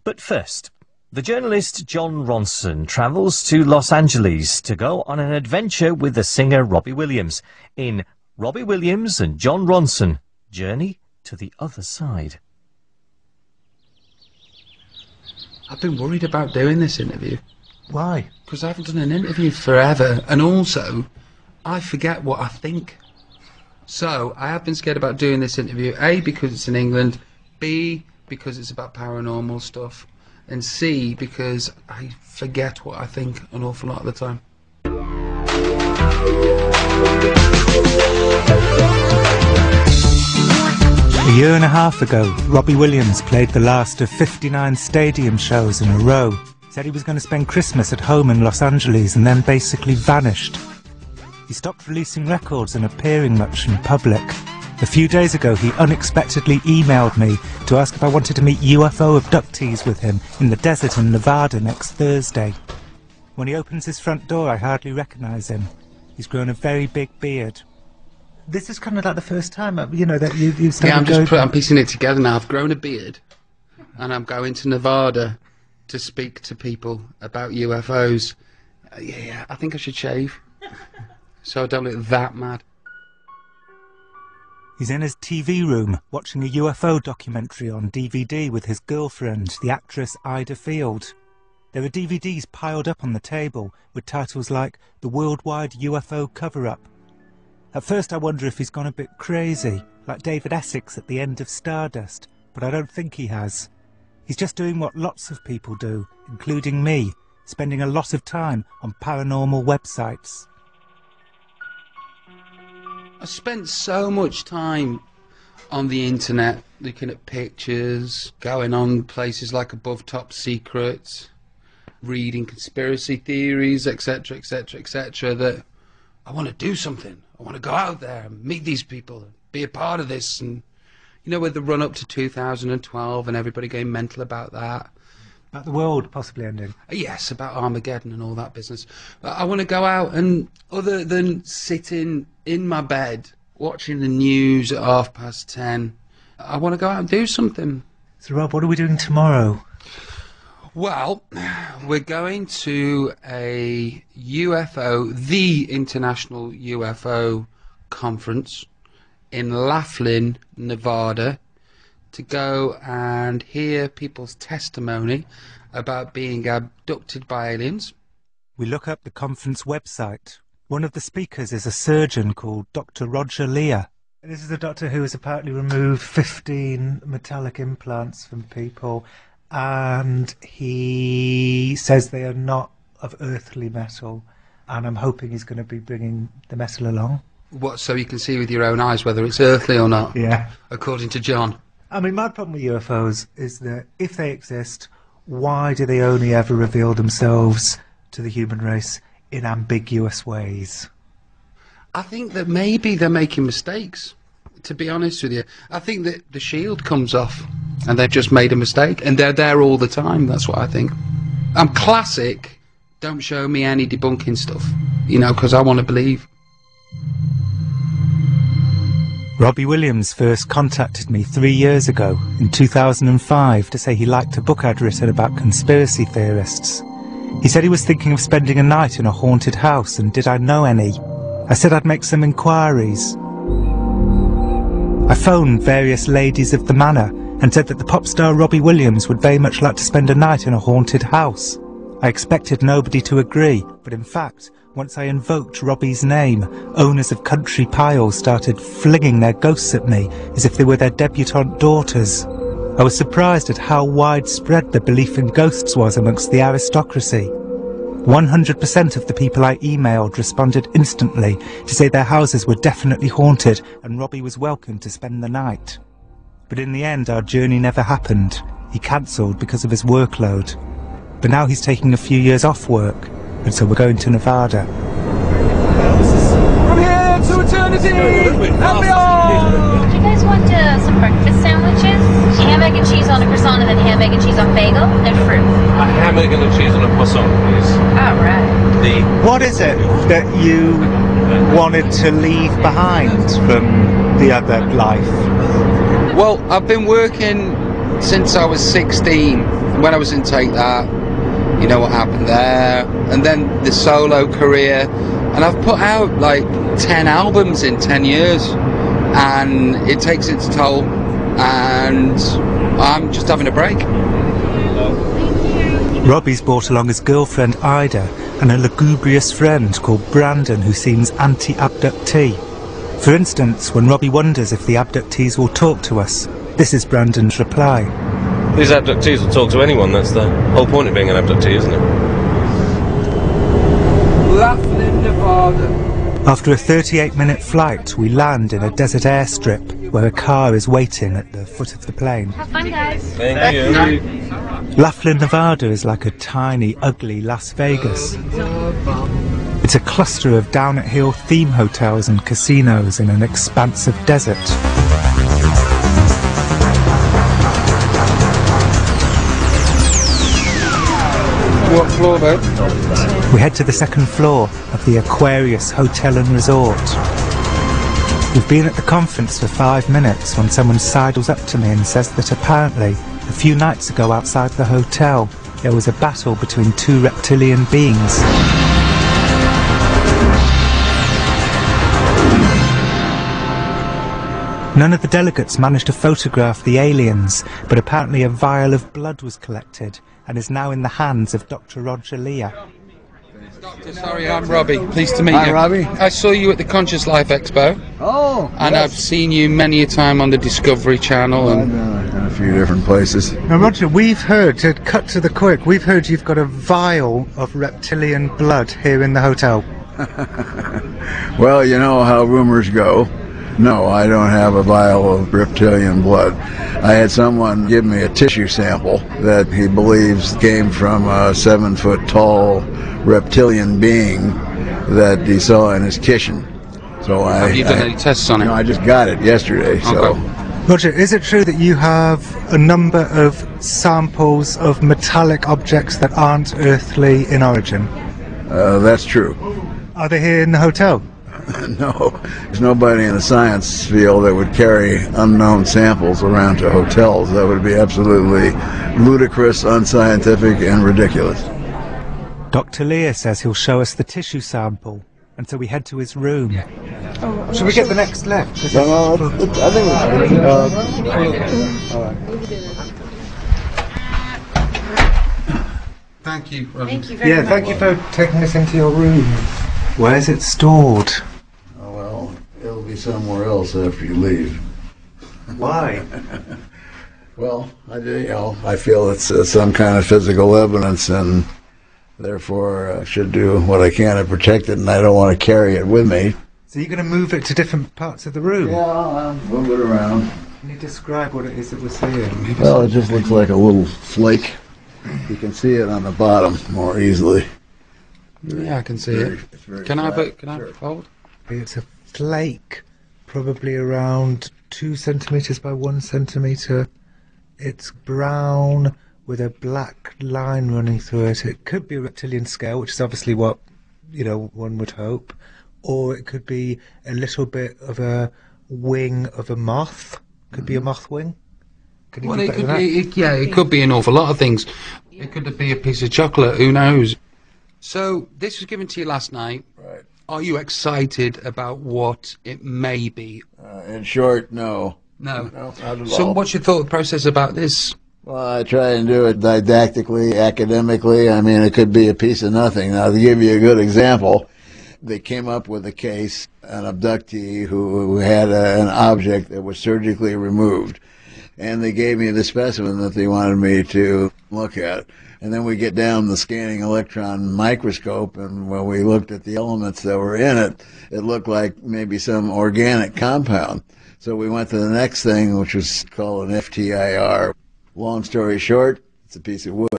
But first, the journalist Jon Ronson travels to Los Angeles to go on an adventure with the singer Robbie Williams in Robbie Williams and Jon Ronson, Journey to the Other Side. I've been worried about doing this interview. Why? Because I haven't done an interview forever, and also, I forget what I think. So, I have been scared about doing this interview, A, because it's in England, B, because it's about paranormal stuff, and C, because I forget what I think an awful lot of the time. A year and a half ago, Robbie Williams played the last of 59 stadium shows in a row. Said he was going to spend Christmas at home in Los Angeles and then basically vanished. He stopped releasing records and appearing much in public. A few days ago, he unexpectedly emailed me to ask if I wanted to meet UFO abductees with him in the desert in Nevada next Thursday. When he opens his front door, I hardly recognise him. He's grown a very big beard. This is kind of like the first time, you know, that you've started Yeah, I'm piecing it together now. I've grown a beard, and I'm going to Nevada to speak to people about UFOs. Yeah, I think I should shave, so I don't look that mad. He's in his TV room, watching a UFO documentary on DVD with his girlfriend, the actress Ida Field. There are DVDs piled up on the table, with titles like The Worldwide UFO Cover-Up. At first I wonder if he's gone a bit crazy, like David Essex at the end of Stardust, but I don't think he has. He's just doing what lots of people do, including me, spending a lot of time on paranormal websites. I spent so much time on the internet, looking at pictures, going on places like Above Top Secret, reading conspiracy theories, etc, etc, etc, that I want to do something. I want to go out there and meet these people, and be a part of this. And you know, with the run up to 2012 and everybody going mental about that. About the world possibly ending. Yes, about Armageddon and all that business. I want to go out and, other than sitting in my bed watching the news at 10:30, I want to go out and do something. So Rob, what are we doing tomorrow? Well, we're going to a UFO, the International UFO Conference in Laughlin, Nevada, to go and hear people's testimony about being abducted by aliens. We look up the conference website. One of the speakers is a surgeon called Dr. Roger Lear. This is a doctor who has apparently removed 15 metallic implants from people, and he says they are not of earthly metal, and I'm hoping he's going to be bringing the metal along. What, so you can see with your own eyes whether it's earthly or not? Yeah. According to John. I mean, my problem with UFOs is that if they exist, why do they only ever reveal themselves to the human race in ambiguous ways? I think that maybe they're making mistakes, to be honest with you. I think that the shield comes off and they've just made a mistake, and they're there all the time. That's what I think. I'm classic, don't show me any debunking stuff, you know, because I want to believe. Robbie Williams first contacted me 3 years ago, in 2005, to say he liked a book I'd written about conspiracy theorists. He said he was thinking of spending a night in a haunted house, and did I know any? I said I'd make some inquiries. I phoned various ladies of the manor and said that the pop star Robbie Williams would very much like to spend a night in a haunted house. I expected nobody to agree, but in fact, once I invoked Robbie's name, owners of country piles started flinging their ghosts at me as if they were their debutante daughters. I was surprised at how widespread the belief in ghosts was amongst the aristocracy. 100% of the people I emailed responded instantly to say their houses were definitely haunted and Robbie was welcome to spend the night. But in the end, our journey never happened. He cancelled because of his workload. But now he's taking a few years off work, and so we're going to Nevada. From here to eternity and beyond! Do you guys want some breakfast sandwiches? Ham, egg, and cheese on a croissant, and then ham, egg, and cheese on bagel and fruit. A ham, egg, and cheese on a croissant, please. Alright. What is it that you wanted to leave behind from the other life? Well, I've been working since I was 16. When I was in Take That, you know what happened there, and then the solo career, and I've put out like 10 albums in 10 years, and it takes its toll, and I'm just having a break. Robbie's brought along his girlfriend Ida and a lugubrious friend called Brandon who seems anti-abductee. For instance, when Robbie wonders if the abductees will talk to us, this is Brandon's reply. These abductees will talk to anyone. That's the whole point of being an abductee, isn't it? Laughlin, Nevada. After a 38-minute flight, we land in a desert airstrip where a car is waiting at the foot of the plane. Have fun, guys. Thank you. Laughlin, Nevada is like a tiny, ugly Las Vegas. It's a cluster of down-at-heel theme hotels and casinos in an expansive desert. What floor, though? We head to the second floor of the Aquarius Hotel and Resort. We've been at the conference for 5 minutes when someone sidles up to me and says that apparently, a few nights ago outside the hotel, there was a battle between 2 reptilian beings. None of the delegates managed to photograph the aliens, but apparently a vial of blood was collected and is now in the hands of Dr. Roger Lear. Doctor, sorry, I'm Robbie. Pleased to meet Hi, you. Robbie. I saw you at the Conscious Life Expo, Oh, and I've seen you many a time on the Discovery Channel. I've And been in a few different places. Now Roger, we've heard, to cut to the quick, we've heard you've got a vial of reptilian blood here in the hotel. Well, you know how rumors go. No, I don't have a vial of reptilian blood. I had someone give me a tissue sample that he believes came from a 7-foot-tall reptilian being that he saw in his kitchen. So have you done any tests on it? No, I just got it yesterday. So. Okay. Roger, is it true that you have a number of samples of metallic objects that aren't earthly in origin? That's true. Are they here in the hotel? No, there's nobody in the science field that would carry unknown samples around to hotels. That would be absolutely ludicrous, unscientific, and ridiculous. Dr. Lear says he'll show us the tissue sample, and so we head to his room. Should we get the next left? No, I think Thank you, Robbie. Thank you very much. Thank you for taking us into your room. Where's it stored? Oh, well, it'll be somewhere else after you leave. Why? Well, I feel it's some kind of physical evidence, and therefore I should do what I can to protect it, and I don't want to carry it with me. So you're going to move it to different parts of the room? Yeah, I'll move it around. Can you describe what it is that we're seeing? Well, it just looks like a little flake. You can see it on the bottom more easily. Yeah, I can see Very- it. it's very Can I flat. have Sure. a fold? It's a flake, probably around 2 centimetres by 1 centimetre. It's brown with a black line running through it. It could be a reptilian scale, which is obviously what, one would hope. Or it could be a little bit of a wing of a moth. Could be a moth wing. Can you Well, do it better could than that? be. It could be an awful lot of things. It could be a piece of chocolate. Who knows? So this was given to you last night. Right. Are you excited about what it may be? In short, no. No. No, not at So all. what's your thought process about this? Well, I try and do it didactically, academically. I mean, it could be a piece of nothing. Now, to give you a good example, they came up with a case, an abductee who had an object that was surgically removed. And they gave me the specimen that they wanted me to look at. And then we get down the scanning electron microscope, and when we looked at the elements that were in it, it looked like maybe some organic compound. So we went to the next thing, which was called an FTIR. Long story short, it's a piece of wood.